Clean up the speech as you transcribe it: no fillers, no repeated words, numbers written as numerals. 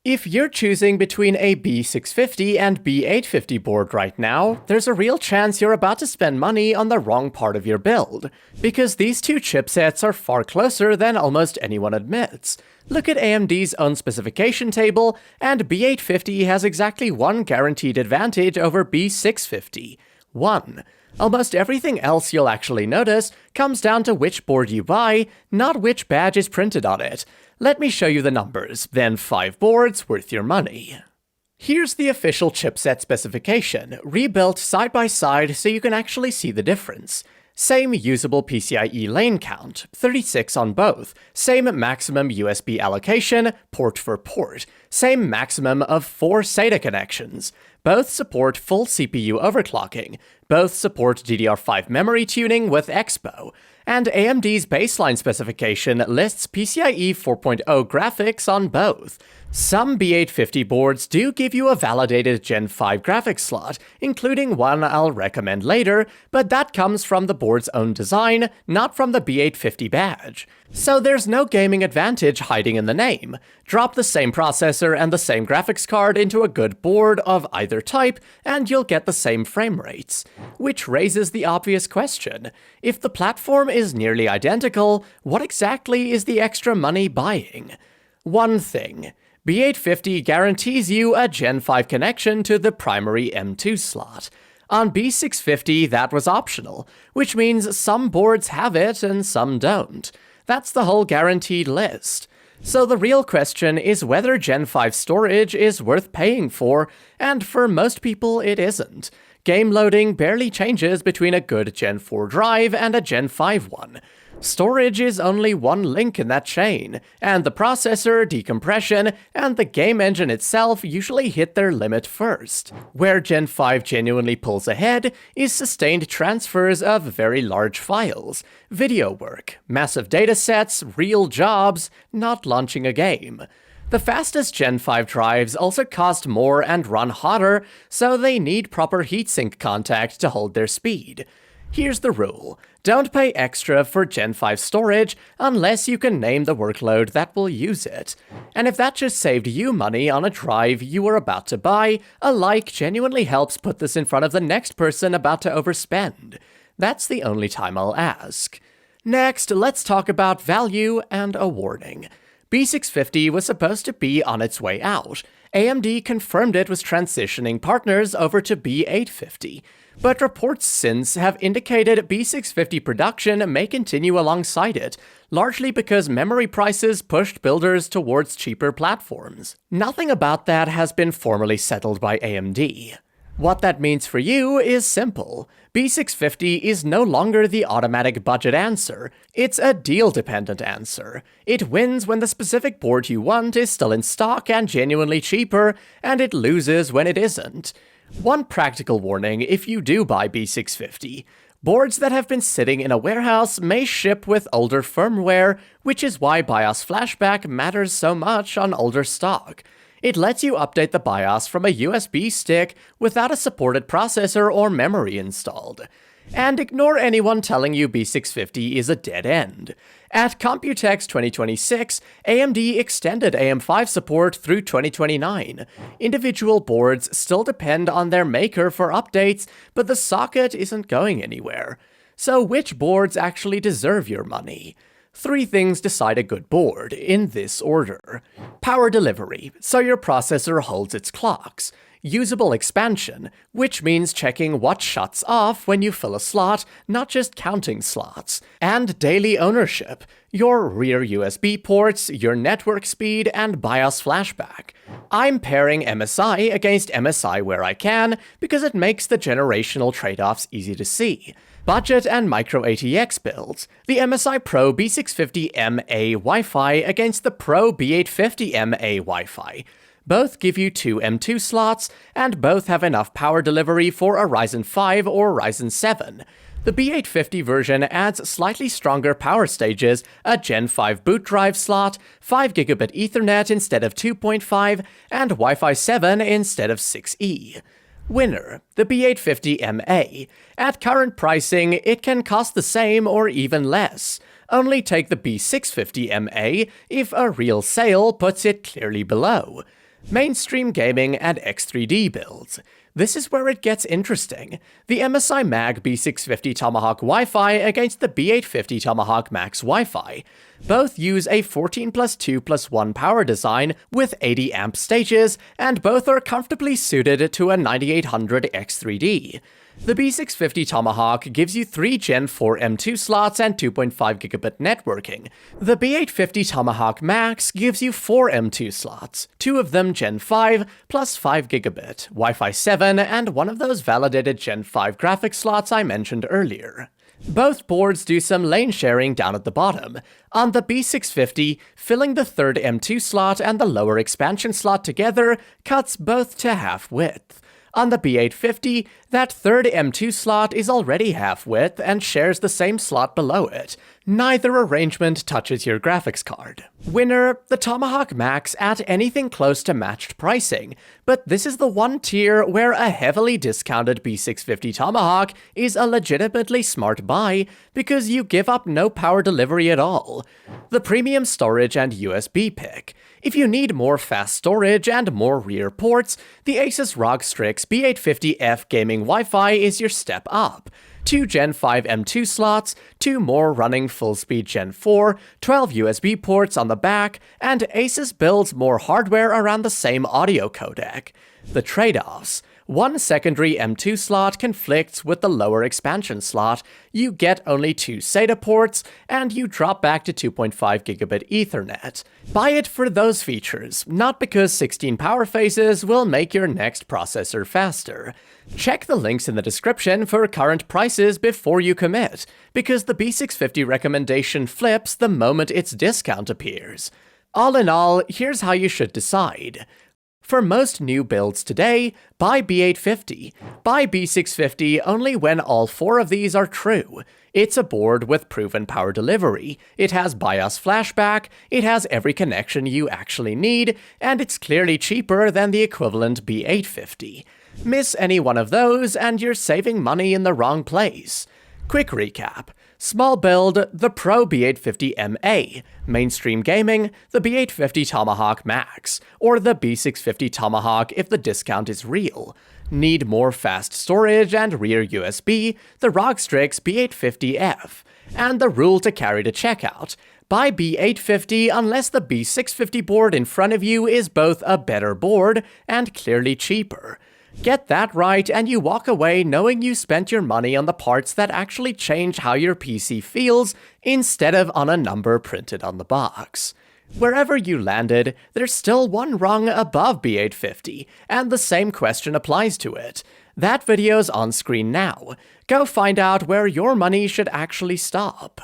If you're choosing between a B650 and B850 board right now, there's a real chance you're about to spend money on the wrong part of your build, because these two chipsets are far closer than almost anyone admits. Look at AMD's own specification table, and B850 has exactly one guaranteed advantage over B650. One. Almost everything else you'll actually notice comes down to which board you buy, not which badge is printed on it. Let me show you the numbers, then 5 boards worth your money. Here's the official chipset specification, rebuilt side by side so you can actually see the difference. Same usable PCIe lane count, 36 on both, same maximum USB allocation, port for port, same maximum of 4 SATA connections. Both support full CPU overclocking, both support DDR5 memory tuning with Expo, and AMD's baseline specification lists PCIe 4.0 graphics on both. Some B850 boards do give you a validated Gen 5 graphics slot, including one I'll recommend later, but that comes from the board's own design, not from the B850 badge. So there's no gaming advantage hiding in the name. Drop the same processor and the same graphics card into a good board of either type, and you'll get the same frame rates. Which raises the obvious question: if the platform is nearly identical, what exactly is the extra money buying? One thing. B850 guarantees you a Gen 5 connection to the primary M2 slot. On B650, that was optional, which means some boards have it and some don't. That's the whole guaranteed list. So the real question is whether Gen 5 storage is worth paying for, and for most people it isn't. Game loading barely changes between a good Gen 4 drive and a Gen 5 one. Storage is only one link in that chain, and the processor, decompression, and the game engine itself usually hit their limit first. Where Gen 5 genuinely pulls ahead is sustained transfers of very large files, video work, massive datasets, real jobs, not launching a game. The fastest Gen 5 drives also cost more and run hotter, so they need proper heatsink contact to hold their speed. Here's the rule: don't pay extra for Gen 5 storage unless you can name the workload that will use it. And if that just saved you money on a drive you were about to buy, a like genuinely helps put this in front of the next person about to overspend. That's the only time I'll ask. Next, let's talk about value and a warning. B650 was supposed to be on its way out. AMD confirmed it was transitioning partners over to B850. But reports since have indicated B650 production may continue alongside it, largely because memory prices pushed builders towards cheaper platforms. Nothing about that has been formally settled by AMD. What that means for you is simple. B650 is no longer the automatic budget answer, it's a deal-dependent answer. It wins when the specific board you want is still in stock and genuinely cheaper, and it loses when it isn't. One practical warning if you do buy B650. Boards that have been sitting in a warehouse may ship with older firmware, which is why BIOS Flashback matters so much on older stock. It lets you update the BIOS from a USB stick without a supported processor or memory installed. And ignore anyone telling you B650 is a dead end. At Computex 2026, AMD extended AM5 support through 2029. Individual boards still depend on their maker for updates, but the socket isn't going anywhere. So which boards actually deserve your money? 3 things decide a good board, in this order. Power delivery, so your processor holds its clocks. Usable expansion, which means checking what shuts off when you fill a slot, not just counting slots. And daily ownership, your rear USB ports, your network speed, and BIOS flashback. I'm pairing MSI against MSI where I can, because it makes the generational trade-offs easy to see. Budget and Micro-ATX builds. The MSI Pro B650MA Wi-Fi against the Pro B850MA Wi-Fi. Both give you 2 M2 slots, and both have enough power delivery for a Ryzen 5 or Ryzen 7. The B850 version adds slightly stronger power stages, a Gen 5 boot drive slot, 5GB Ethernet instead of 2.5, and Wi-Fi 7 instead of 6E. Winner, the B850MA. At current pricing, it can cost the same or even less. Only take the B650MA if a real sale puts it clearly below. Mainstream gaming and X3D builds. This is where it gets interesting. The MSI Mag B650 Tomahawk Wi-Fi against the B850 Tomahawk Max Wi-Fi. Both use a 14+2+1 power design with 80 amp stages, and both are comfortably suited to a 9800 X3D. The B650 Tomahawk gives you 3 Gen 4 M2 slots and 2.5 gigabit networking. The B850 Tomahawk Max gives you 4 M2 slots, 2 of them Gen 5 plus 5 gigabit, Wi-Fi 7, and one of those validated Gen 5 graphics slots I mentioned earlier. Both boards do some lane sharing down at the bottom. On the B650, filling the third M2 slot and the lower expansion slot together cuts both to half width. On the B850, that third M2 slot is already half width and shares the same slot below it. Neither arrangement touches your graphics card. Winner, the Tomahawk Max at anything close to matched pricing, but this is the one tier where a heavily discounted B650 Tomahawk is a legitimately smart buy because you give up no power delivery at all. The premium storage and USB pick. If you need more fast storage and more rear ports, the ASUS ROG Strix B850F gaming Wi-Fi is your step up. 2 Gen 5 M2 slots, 2 more running full-speed Gen 4, 12 USB ports on the back, and ASUS builds more hardware around the same audio codec. The trade-offs. One secondary M2 slot conflicts with the lower expansion slot, you get only 2 SATA ports, and you drop back to 2.5 gigabit Ethernet. Buy it for those features, not because 16 power phases will make your next processor faster. Check the links in the description for current prices before you commit, because the B650 recommendation flips the moment its discount appears. All in all, here's how you should decide. For most new builds today, buy B850. Buy B650 only when all 4 of these are true. It's a board with proven power delivery, it has BIOS flashback, it has every connection you actually need, and it's clearly cheaper than the equivalent B850. Miss any one of those and you're saving money in the wrong place. Quick recap. Small build, the Pro B850MA. Mainstream gaming, the B850 Tomahawk Max, or the B650 Tomahawk if the discount is real. Need more fast storage and rear USB, the ROG Strix B850F. And the rule to carry to checkout. Buy B850 unless the B650 board in front of you is both a better board and clearly cheaper. Get that right and you walk away knowing you spent your money on the parts that actually change how your PC feels instead of on a number printed on the box. Wherever you landed, there's still one rung above B850, and the same question applies to it. That video's on screen now. Go find out where your money should actually stop.